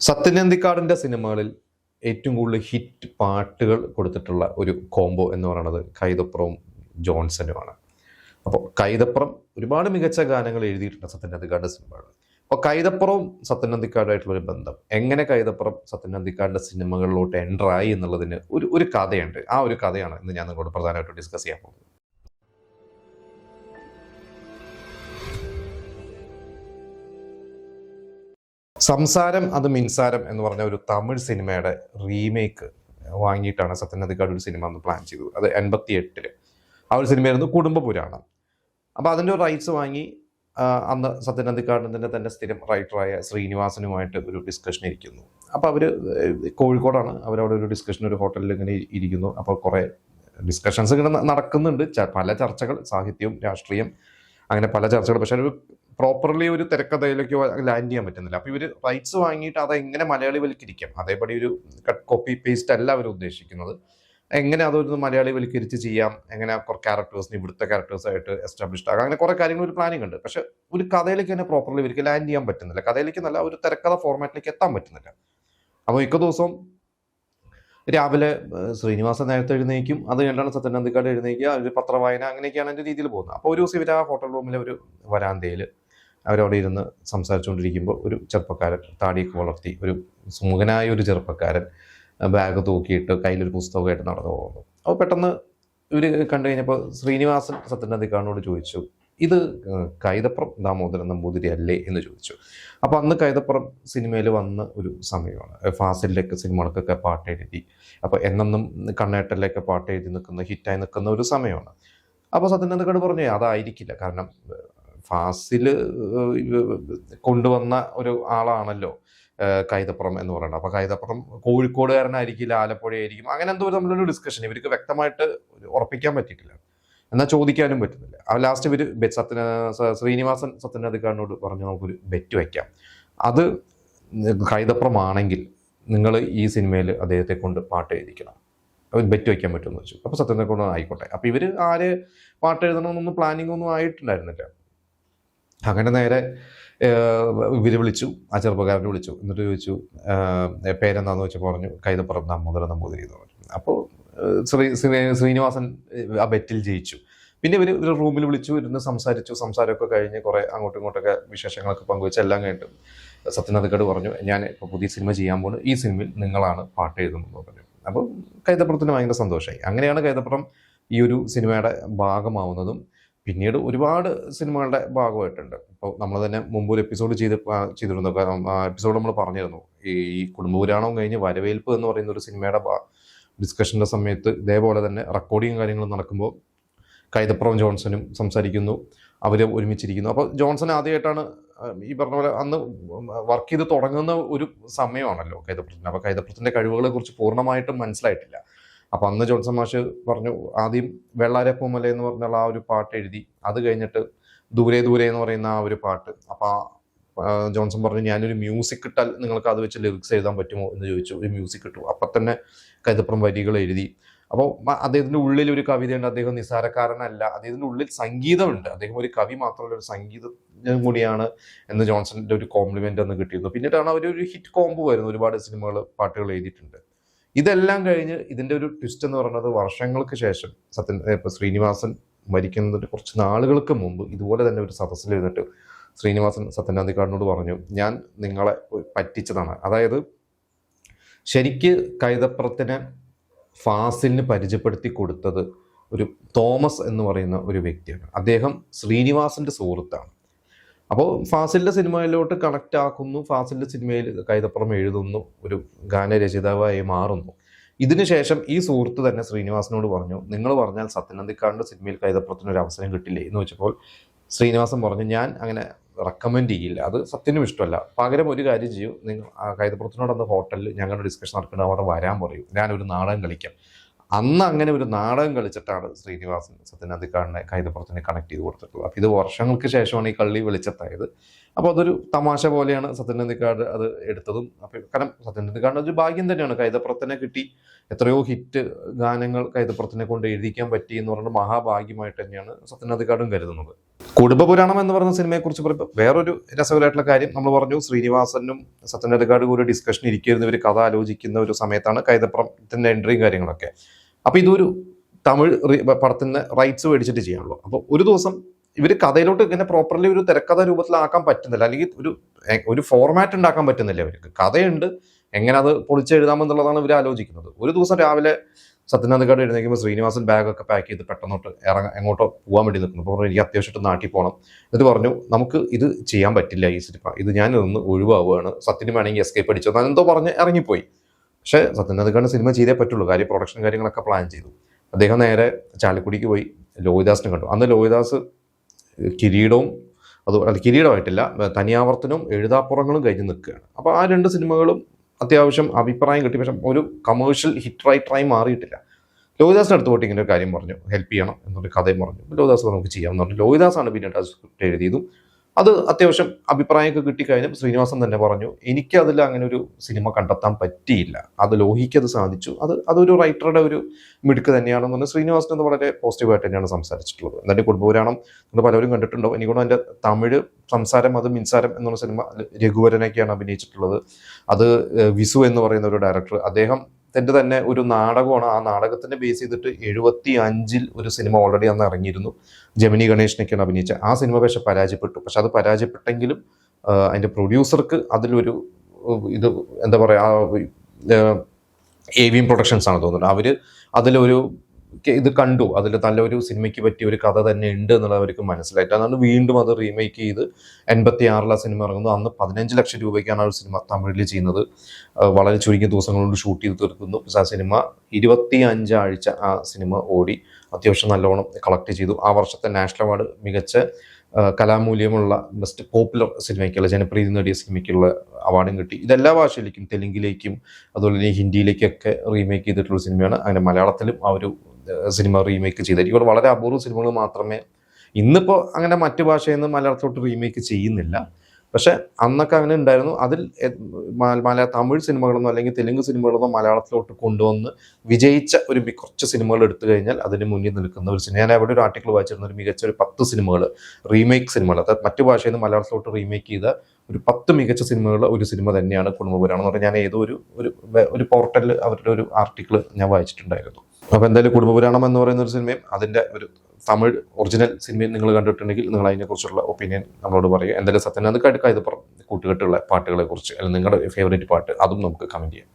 സത്യനന്ദിക്കാടിൻ്റെ സിനിമകളിൽ ഏറ്റവും കൂടുതൽ ഹിറ്റ് പാട്ടുകൾ കൊടുത്തിട്ടുള്ള ഒരു കോംബോ എന്ന് പറയുന്നത് കൈതപ്പുറവും ജോൺസനുമാണ്. അപ്പോൾ കൈതപ്പുറം ഒരുപാട് മികച്ച ഗാനങ്ങൾ എഴുതിയിട്ടുണ്ട് സത്യനന്ദിക്കാടിൻ്റെ സിനിമകൾ. അപ്പോൾ കൈതപ്പുറവും സത്യനന്ദിക്കാടുമായിട്ടുള്ളൊരു ബന്ധം, എങ്ങനെ കൈതപ്പുറം സത്യനന്ദിക്കാടിൻ്റെ സിനിമകളിലോട്ട് എൻ്ററായി എന്നുള്ളതിന് ഒരു കഥയുണ്ട്. ആ ഒരു കഥയാണ് ഇന്ന് ഞാൻ നിങ്ങളോട് പ്രധാനമായിട്ട് ഡിസ്കസ് ചെയ്യാൻ പോകുന്നത്. സംസാരം അത് മിൻസാരം എന്ന് പറഞ്ഞ ഒരു തമിഴ് സിനിമയുടെ റീമേക്ക് വാങ്ങിയിട്ടാണ് സത്യനന്ദിക്കാട് ഒരു സിനിമ അന്ന് പ്ലാൻ ചെയ്തത്. അത് 88 ആ ഒരു സിനിമയായിരുന്നു കുടുംബ പുരാണം. അപ്പോൾ അതിൻ്റെ റൈറ്റ്സ് വാങ്ങി അന്ന് സത്യനന്ദിക്കാടിൻ്റെ തന്നെ സ്ഥിരം റൈറ്ററായ ശ്രീനിവാസനുമായിട്ട് ഒരു ഡിസ്കഷൻ ഇരിക്കുന്നു. അപ്പോൾ അവർ കോഴിക്കോടാണ്, അവരവിടെ ഒരു ഡിസ്കഷൻ ഒരു ഹോട്ടലിൽ ഇങ്ങനെ ഇരിക്കുന്നു. അപ്പോൾ കുറേ ഡിസ്കഷൻസ് ഇങ്ങനെ നടക്കുന്നുണ്ട്, പല ചർച്ചകൾ, സാഹിത്യവും രാഷ്ട്രീയം, അങ്ങനെ പല ചർച്ചകൾ. പക്ഷെ ഒരു പ്രോപ്പർലി ഒരു തിരക്കഥയിലേക്കോ ലാൻഡ് ചെയ്യാൻ പറ്റുന്നില്ല. അപ്പോൾ ഇവർ റൈറ്റ്സ് വാങ്ങിയിട്ട് അതെങ്ങനെ മലയാളിവൽക്കരിക്കാം, അതേപടി ഒരു കോപ്പി പേസ്റ്റ് അല്ല അവർ ഉദ്ദേശിക്കുന്നത്. എങ്ങനെ അതൊരു മലയാളിവൽക്കരിച്ച് ചെയ്യാം, എങ്ങനെ ക്യാരക്ടേഴ്സിന് ഇവിടുത്തെ ക്യാരക്ടേഴ്സായിട്ട് എസ്റ്റാബ്ലിഷ്ഡ് ആകാം, അങ്ങനെ കുറേ കാര്യങ്ങൾ ഒരു പ്ലാനിങ് ഉണ്ട്. പക്ഷെ ഒരു കഥയിലേക്ക് തന്നെ പ്രോപ്പർലി ഇവർക്ക് ലാൻഡ് ചെയ്യാൻ പറ്റുന്നില്ല, കഥയിലേക്ക് നല്ല ഒരു തിരക്കഥ ഫോർമാറ്റിലേക്ക് എത്താൻ പറ്റുന്നില്ല. അപ്പോൾ മിക്ക ദിവസവും രാവിലെ ശ്രീനിവാസൻ നേരത്തെ എഴുന്നേക്കും, അത് കഴിഞ്ഞാണ് സത്യനന്ദിക്കാട് എഴുന്നേക്കുക, ഒരു പത്രവായന, അങ്ങനെയൊക്കെയാണ് എൻ്റെ രീതിയിൽ പോകുന്നത്. അപ്പോൾ ഒരു ദിവസം ഇവർ ആ ഹോട്ടൽ റൂമിലെ ഒരു വരാന്തയിൽ അവരവിടെ ഇരുന്ന് സംസാരിച്ചുകൊണ്ടിരിക്കുമ്പോൾ ഒരു ചെറുപ്പക്കാരൻ, താടിയൊക്കെ വളർത്തി, ഒരു സുമുഖനായ ഒരു ചെറുപ്പക്കാരൻ ബാഗ് തൂക്കിയിട്ട് കയ്യിലൊരു പുസ്തകമായിട്ട് നടന്നു പോകുന്നു. അപ്പോൾ പെട്ടെന്ന് ഇവർ കണ്ടു കഴിഞ്ഞപ്പോൾ ശ്രീനിവാസൻ സത്യനന്ദിക്കാടിനോട് ചോദിച്ചു, ഇത് കൈതപ്പുറം ദാമോദരൻ നമ്പൂതിരി അല്ലേ എന്ന് ചോദിച്ചു. അപ്പോൾ അന്ന് കൈതപ്പുറം സിനിമയിൽ വന്ന ഒരു സമയമാണ്. ഫാസിലിലേക്ക് സിനിമകൾക്കൊക്കെ പാട്ട് എഴുതി, അപ്പോൾ എന്നെന്നും കണ്ണേട്ടലിലേക്ക് പാട്ട് എഴുതി നിൽക്കുന്ന, ഹിറ്റായി നിൽക്കുന്ന ഒരു സമയമാണ്. അപ്പോൾ സത്യനന്ദിക്കാട് പറഞ്ഞു അതായിരിക്കില്ല, കാരണം ഫാസിൽ കൊണ്ടുവന്ന ഒരു ആളാണല്ലോ കൈതപ്പുറം എന്ന് പറയുന്നത്. അപ്പോൾ കൈതപ്പുറം കോഴിക്കോടുകാരനായിരിക്കില്ല, ആലപ്പുഴയായിരിക്കും, അങ്ങനെ എന്തോ തമ്മിലൊരു ഡിസ്കഷൻ ഇവർക്ക് വ്യക്തമായിട്ട് ഉറപ്പിക്കാൻ പറ്റിയിട്ടില്ല, എന്നാൽ ചോദിക്കാനും പറ്റുന്നില്ല. ആ ലാസ്റ്റ് ഇവർ ശ്രീനിവാസൻ സത്യനന്ദിക്കാടിനോട് പറഞ്ഞു നമുക്കൊരു ബെറ്റ് വയ്ക്കാം, അത് കൈതപ്പുറമാണെങ്കിൽ നിങ്ങൾ ഈ സിനിമയിൽ അദ്ദേഹത്തെ കൊണ്ട് പാട്ട് എഴുതിക്കണം, ബെറ്റ് വയ്ക്കാൻ പറ്റുമെന്ന് വെച്ചു. അപ്പോൾ സത്യനന്ദിക്കാട് ആയിക്കോട്ടെ. അപ്പോൾ ഇവർ ആര് പാട്ട് എഴുതണമെന്നൊന്നും പ്ലാനിങ് ഒന്നും ആയിട്ടുണ്ടായിരുന്നില്ല. അങ്ങനെ നേരെ ഇവർ വിളിച്ചു, ആ ചെറുപ്പക്കാരനെ വിളിച്ചു, എന്നിട്ട് ചോദിച്ചു പേരെന്താന്ന് വെച്ചാൽ പറഞ്ഞു കൈതപ്പുറം ദാമോദരൻ നമ്പൂതിരി എന്ന് പറഞ്ഞു. അപ്പോൾ ശ്രീനിവാസൻ ആ ബെറ്റിൽ ജയിച്ചു. പിന്നെ ഇവർ ഒരു റൂമിൽ വിളിച്ചു, ഇരുന്ന് സംസാരമൊക്കെ കഴിഞ്ഞ് കുറേ അങ്ങോട്ടും ഇങ്ങോട്ടൊക്കെ വിശേഷങ്ങളൊക്കെ പങ്കുവെച്ച് എല്ലാം കഴിഞ്ഞിട്ട് സത്യനന്ദിക്കാട് പറഞ്ഞു ഞാൻ ഇപ്പോൾ പുതിയ സിനിമ ചെയ്യാൻ പോകുന്നു, ഈ സിനിമയിൽ നിങ്ങളാണ് പാട്ട് എഴുതുന്നത് പറഞ്ഞു. അപ്പോൾ കൈതപ്പുറത്തിന് ഭയങ്കര സന്തോഷമായി. അങ്ങനെയാണ് കൈതപ്പുറം ഈ ഒരു സിനിമയുടെ ഭാഗമാവുന്നതും പിന്നീട് ഒരുപാട് സിനിമകളുടെ ഭാഗമായിട്ടുണ്ട്. ഇപ്പോൾ നമ്മൾ തന്നെ മുമ്പ് ഒരു എപ്പിസോഡ് ചെയ്തിരുന്നു. എപ്പിസോഡ് നമ്മൾ പറഞ്ഞിരുന്നു, ഈ കുടുംബപുരാണം കഴിഞ്ഞ് വരവേൽപ്പ് എന്ന് പറയുന്ന ഒരു സിനിമയുടെ ഡിസ്കഷൻ്റെ സമയത്ത് ഇതേപോലെ തന്നെ റെക്കോർഡിങ് കാര്യങ്ങളും നടക്കുമ്പോൾ കൈതപ്പുറം ജോൺസനും സംസാരിക്കുന്നു, അവർ ഒരുമിച്ചിരിക്കുന്നു. അപ്പോൾ ജോൺസൺ ആദ്യമായിട്ടാണ് ഈ പറഞ്ഞ പോലെ അന്ന് വർക്ക് ചെയ്ത് തുടങ്ങുന്ന ഒരു സമയമാണല്ലോ കൈതപ്പുറത്തിന്. അപ്പോൾ കൈതപ്പുറത്തിൻ്റെ കഴിവുകളെ കുറിച്ച് പൂർണ്ണമായിട്ടും മനസ്സിലായിട്ടില്ല. അപ്പോൾ അന്ന് ജോൺസൺ മാഷ് പറഞ്ഞു ആദ്യം വെള്ളാരപ്പൂമല എന്ന് പറഞ്ഞുള്ള ആ ഒരു പാട്ട് എഴുതി, അത് കഴിഞ്ഞിട്ട് ദൂരെ ദൂരെ എന്ന് പറയുന്ന ആ ഒരു പാട്ട്. അപ്പോൾ ജോൺസൺ പറഞ്ഞു ഞാനൊരു മ്യൂസിക് ഇട്ടാൽ നിങ്ങൾക്ക് അത് വെച്ച് ലിറിക്സ് എഴുതാൻ പറ്റുമോ എന്ന് ചോദിച്ചു. ഒരു മ്യൂസിക് ഇട്ടു. അപ്പം തന്നെ കൈതപ്പുറം വരികൾ എഴുതി. അപ്പോൾ അദ്ദേഹത്തിൻ്റെ ഉള്ളിൽ ഒരു കവിതയുണ്ട്, അദ്ദേഹം നിസ്സാരക്കാരനല്ല, അദ്ദേഹത്തിൻ്റെ ഉള്ളിൽ സംഗീതമുണ്ട്, അദ്ദേഹം ഒരു കവി മാത്രമല്ല ഒരു സംഗീതജ്ഞൻ കൂടിയാണ് എന്ന് ജോൺസണിൻ്റെ ഒരു കോംപ്ലിമെൻ്റ് അന്ന് കിട്ടിയിരുന്നു. പിന്നീടാണ് അവരൊരു ഹിറ്റ് കോംബോ വരുന്നത്, ഒരുപാട് സിനിമകൾ പാട്ടുകൾ എഴുതിയിട്ടുണ്ട്. ഇതെല്ലാം കഴിഞ്ഞ് ഇതിൻ്റെ ഒരു ട്വിസ്റ്റ് എന്ന് പറയുന്നത് വർഷങ്ങൾക്ക് ശേഷം ഇപ്പോൾ ശ്രീനിവാസൻ മരിക്കുന്നതിന് കുറച്ച് നാളുകൾക്ക് മുമ്പ് ഇതുപോലെ തന്നെ ഒരു സദസ്സിൽ ഇരുന്നിട്ട് ശ്രീനിവാസൻ സത്യനന്ദിക്കാടിനോട് പറഞ്ഞു ഞാൻ നിങ്ങളെ പറ്റിച്ചതാണ്. അതായത് ശരിക്ക് കൈതപ്പുറത്തിനെ ഫാസിലിന് പരിചയപ്പെടുത്തി കൊടുത്തത് ഒരു തോമസ് എന്ന് പറയുന്ന ഒരു വ്യക്തിയാണ്. അദ്ദേഹം ശ്രീനിവാസൻ്റെ സുഹൃത്താണ്. അപ്പോൾ ഫാസിലിൻ്റെ സിനിമയിലോട്ട് കണക്റ്റ് ആക്കുന്നു, ഫാസിലിൻ്റെ സിനിമയിൽ കൈതപ്പുറം എഴുതുന്നു, ഒരു ഗാനരചയിതാവായി മാറുന്നു. ഇതിനുശേഷം ഈ സുഹൃത്ത് തന്നെ ശ്രീനിവാസനോട് പറഞ്ഞു നിങ്ങൾ പറഞ്ഞാൽ സത്യനന്ദിക്കാടിൻ്റെ സിനിമയിൽ കൈതപ്പുറത്തിന് ഒരു അവസരം കിട്ടില്ലേ എന്ന് വെച്ചപ്പോൾ ശ്രീനിവാസൻ പറഞ്ഞു ഞാൻ അങ്ങനെ റെക്കമെൻഡ് ചെയ്യില്ല, അത് സത്യനും ഇഷ്ടമല്ല, പകരം ഒരു കാര്യം ചെയ്യൂ, നിങ്ങൾ കൈതപ്പുറത്തിനോടൊന്ന് ഹോട്ടലിൽ ഞങ്ങളുടെ ഡിസ്കഷൻ നടക്കുന്നത് അവിടെ വരാൻ പറയൂ, ഞാനൊരു നാടകം കളിക്കാം. അന്ന് അങ്ങനെ ഒരു നാടകം കളിച്ചിട്ടാണ് ശ്രീനിവാസൻ സത്യനന്ദിക്കാടിനെ കൈതപ്പുറത്തിനെ കണക്ട് ചെയ്ത് കൊടുത്തിട്ടുള്ളത്. അപ്പോൾ ഇത് വർഷങ്ങൾക്ക് ശേഷമാണ് ഈ കള്ളി വെളിച്ചത്തായത്. അപ്പോൾ അതൊരു തമാശ പോലെയാണ് സത്യനന്ദിക്കാട് അത് എടുത്തതും. അപ്പോൾ കാരണം സത്യനന്ദിക്കാടിന് ഒരു ഭാഗ്യം തന്നെയാണ്, കൈതപ്രത്തിനെ കിട്ടി, എത്രയോ ഹിറ്റ് ഗാനങ്ങൾ കൈതപ്രത്തിനെ കൊണ്ട് എഴുതിക്കാൻ പറ്റി എന്ന് പറയുന്നത് മഹാഭാഗ്യമായിട്ട് തന്നെയാണ് സത്യനന്ദിക്കാടും കരുതുന്നത്. കുടുംബപുരാണം എന്ന് പറയുന്ന സിനിമയെക്കുറിച്ച് പറയുമ്പോൾ വേറൊരു രസകരമായിട്ടുള്ള കാര്യം നമ്മൾ പറഞ്ഞു, ശ്രീനിവാസനും സത്യനന്ദിക്കാടും കൂടി ഡിസ്കഷൻ ഇരിക്കുന്ന ഇവർ കഥ ആലോചിക്കുന്ന ഒരു സമയത്താണ് കൈതപ്രത്തിന്റെ എൻട്രിയും കാര്യങ്ങളൊക്കെ. അപ്പോൾ ഇതൊരു തമിഴ് പടത്തിന് റൈറ്റ്സ് മേടിച്ചിട്ട് ചെയ്യാനുള്ളൂ. അപ്പോൾ ഒരു ദിവസം ഇവർ കഥയിലോട്ട് ഇങ്ങനെ പ്രോപ്പർലി ഒരു തിരക്കഥ രൂപത്തിലാക്കാൻ പറ്റുന്നില്ല, അല്ലെങ്കിൽ ഒരു ഫോർമാറ്റ് ഉണ്ടാക്കാൻ പറ്റുന്നില്ല അവർക്ക്. കഥയുണ്ട്, എങ്ങനെ അത് പൊളിച്ചെഴുതാമെന്നുള്ളതാണ് ഇവർ ആലോചിക്കുന്നത്. ഒരു ദിവസം രാവിലെ സത്യനന്ദിക്കാട് എഴുന്നേക്കുമ്പോൾ ശ്രീനിവാസൻ ബാഗൊക്കെ പാക്ക് ചെയ്ത് പെട്ടെന്നോട്ട് എങ്ങോട്ടോ പോകാൻ വേണ്ടി നിൽക്കുന്നു. അപ്പോൾ എനിക്ക് അത്യാവശ്യമായിട്ട് നാട്ടിൽ പോകണം. എന്നിട്ട് പറഞ്ഞു, നമുക്ക് ഇത് ചെയ്യാൻ പറ്റില്ല ഈ സിനിമ, ഇത് ഞാൻ ഇതൊന്ന് ഒഴിവാവുകയാണ്, സത്യന് വേണമെങ്കിൽ എസ്കേപ്പ് അടിച്ചോ എന്തോ പറഞ്ഞ് ഇറങ്ങിപ്പോയി. പക്ഷേ സത്യനന്ദിക്കാട് സിനിമ ചെയ്തേ പറ്റുള്ളൂ, കാര്യം പ്രൊഡക്ഷൻ കാര്യങ്ങളൊക്കെ പ്ലാൻ ചെയ്തു. അദ്ദേഹം നേരെ ചാലക്കുടിക്ക് പോയി ലോഹിദാസിനെ കണ്ടു. അന്ന് ലോഹിദാസ് കിരീടവും കിരീടമായിട്ടില്ല, തനിയാവർത്തനവും എഴുതാപ്പുറങ്ങളും കഴിഞ്ഞ് നിൽക്കുകയാണ്. അപ്പോൾ ആ രണ്ട് സിനിമകളും അത്യാവശ്യം അഭിപ്രായം കിട്ടി, പക്ഷെ ഒരു കമേഴ്ഷ്യൽ ഹിറ്റ് റൈറ്ററായി മാറിയിട്ടില്ല. ലോഹിദാസിന് അടുത്ത് പോയിട്ട് ഇങ്ങനെ ഒരു കാര്യം പറഞ്ഞു, ഹെൽപ്പ് ചെയ്യണം എന്നൊരു കഥയും പറഞ്ഞു. ലോഹിദാസ് നമുക്ക് ചെയ്യാമെന്ന് പറഞ്ഞു. ലോഹിദാസാണ് പിന്നീട് ആ സ്ക്രിപ്റ്റ് എഴുതിയതും. അത് അത്യാവശ്യം അഭിപ്രായമൊക്കെ കിട്ടിക്കഴിഞ്ഞാൽ ശ്രീനിവാസൻ തന്നെ പറഞ്ഞു, എനിക്ക് അതിൽ അങ്ങനെ ഒരു സിനിമ കണ്ടെത്താൻ പറ്റിയില്ല, അത് ലോഹിക്ക് അത് സാധിച്ചു, അതൊരു റൈറ്ററുടെ ഒരു മിടുക്ക് തന്നെയാണെന്ന് പറഞ്ഞാൽ ശ്രീനിവാസൻ എന്ന് വളരെ പോസിറ്റീവായിട്ട് തന്നെയാണ് സംസാരിച്ചിട്ടുള്ളത്. എന്നിട്ട് കുടുംബപുരാണം നിങ്ങൾ പലരും കണ്ടിട്ടുണ്ടോ, എനിക്കൂടെ അതിൻ്റെ തമിഴ് സംസാരം അത് മിൻസാരം എന്നുള്ള സിനിമ രഘുവരനൊക്കെയാണ് അഭിനയിച്ചിട്ടുള്ളത്. അത് വിസു എന്ന് പറയുന്ന ഒരു ഡയറക്ടർ, അദ്ദേഹത്തിൻ്റെ തന്നെ ഒരു നാടകമാണ്. ആ നാടകത്തിനെ ബേസ് ചെയ്തിട്ട് 75 ഒരു സിനിമ ഓൾറെഡി അന്ന് ഇറങ്ങിയിരുന്നു, ജമിനി ഗണേഷിനൊക്കെയാണ് അഭിനയിച്ചത്. ആ സിനിമ പക്ഷെ പരാജയപ്പെട്ടു. പക്ഷെ അത് പരാജയപ്പെട്ടെങ്കിലും അതിൻ്റെ പ്രൊഡ്യൂസർക്ക് അതിലൊരു ഇത് എന്താ പറയുക, AVM പ്രൊഡക്ഷൻസ് ആണ് തോന്നുന്നത്, അവർ അതിലൊരു ഇത് കണ്ടു, അതിൽ നല്ലൊരു സിനിമയ്ക്ക് പറ്റിയ ഒരു കഥ തന്നെ ഉണ്ട് എന്നുള്ളത് അവർക്ക് മനസ്സിലായിട്ട് അതുകൊണ്ട് വീണ്ടും അത് റീമേക്ക് ചെയ്ത് 86 സിനിമ ഇറങ്ങുന്നു. അന്ന് 15 ലക്ഷം രൂപയ്ക്കാണ് ആ ഒരു സിനിമ തമിഴിൽ ചെയ്യുന്നത്. വളരെ ചുരുങ്ങിയ ദിവസങ്ങൾ കൊണ്ട് ഷൂട്ട് ചെയ്ത് തീർക്കുന്നു. പക്ഷേ ആ സിനിമ 25 ആഴ്ച ആ സിനിമ ഓടി അത്യാവശ്യം നല്ലോണം കളക്ട് ചെയ്തു. ആ വർഷത്തെ നാഷണൽ അവാർഡ് മികച്ച കലാമൂല്യമുള്ള ബെസ്റ്റ് പോപ്പുലർ സിനിമയ്ക്കുള്ള ജനപ്രീതി നേടിയ സിനിമയ്ക്കുള്ള അവാർഡും കിട്ടി. ഇതെല്ലാ ഭാഷയിലേക്കും, തെലുങ്കിലേക്കും അതുപോലെ തന്നെ ഹിന്ദിയിലേക്കൊക്കെ റീമേക്ക് ചെയ്തിട്ടുള്ള സിനിമയാണ്. അങ്ങനെ മലയാളത്തിലും ആ ഒരു സിനിമ റീമേക്ക് ചെയ്തത്. ഇവിടെ വളരെ അപൂർവ സിനിമകൾ മാത്രമേ ഇന്നിപ്പോൾ അങ്ങനെ മറ്റു ഭാഷയിൽ നിന്ന് മലയാളത്തിലോട്ട് റീമേക്ക് ചെയ്യുന്നില്ല. പക്ഷെ അന്നൊക്കെ അങ്ങനെ ഉണ്ടായിരുന്നു. അതിൽ തമിഴ് സിനിമകളൊന്നും അല്ലെങ്കിൽ തെലുങ്ക് സിനിമകളൊന്നും മലയാളത്തിലോട്ട് കൊണ്ടുവന്ന് വിജയിച്ച ഒരു കുറച്ച് സിനിമകൾ എടുത്തു കഴിഞ്ഞാൽ അതിന് മുന്നിൽ നിൽക്കുന്ന ഒരു സിനിമ. ഞാൻ അവിടെ ഒരു ആർട്ടിക്കിൾ വായിച്ചിരുന്ന ഒരു മികച്ച ഒരു 10 സിനിമകൾ റീമേക്ക് സിനിമകൾ, അതായത് മറ്റു ഭാഷയിൽ നിന്ന് മലയാളത്തിലോട്ട് റീമേക്ക് ചെയ്ത ഒരു 10 മികച്ച സിനിമകൾ ഒരു സിനിമ തന്നെയാണ് കുടുംബപുരാണം എന്ന് പറഞ്ഞാൽ. ഞാൻ ഏതോ ഒരു പോർട്ടലിൽ അവരുടെ ഒരു ആർട്ടിക്കിൾ ഞാൻ വായിച്ചിട്ടുണ്ടായിരുന്നു. അപ്പോൾ എന്തായാലും കുടുംബപുരാണം എന്ന് പറയുന്ന ഒരു സിനിമയും അതിൻ്റെ ഒരു തമിഴ് ഒറിജിനൽ സിനിമയും നിങ്ങൾ കണ്ടിട്ടുണ്ടെങ്കിൽ നിങ്ങൾ അതിനെക്കുറിച്ചുള്ള ഒപ്പീനിയൻ നമ്മളോട് പറയുക. എന്തായാലും സത്യനന്ദിക്കാട് കൈതപ്രം കൂട്ടുകെട്ടുള്ള പാട്ടുകളെ കുറിച്ച് അല്ലെങ്കിൽ നിങ്ങളുടെ ഫേവറേറ്റ് പാട്ട് അതും നമുക്ക് കമൻറ്റ് ചെയ്യാം.